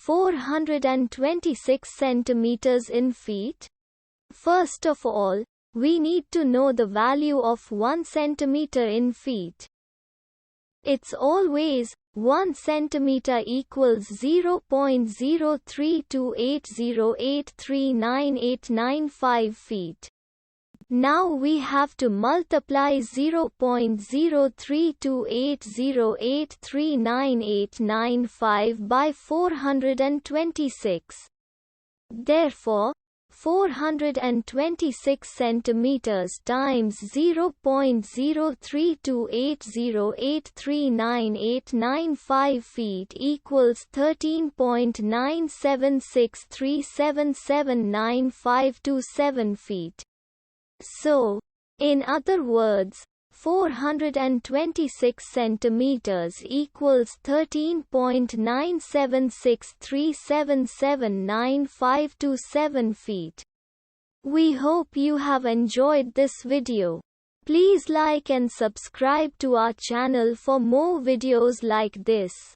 426 centimeters in feet? First of all, we need to know the value of 1 centimeter in feet. It's always 1 centimeter equals 0.03280839895 feet. Now we have to multiply 0.03280839895 by 426. Therefore, 426 centimeters times 0.03280839895 feet equals 13.976377957 feet. So, in other words, 426 centimeters equals 13.976377957 feet. We hope you have enjoyed this video. Please like and subscribe to our channel for more videos like this.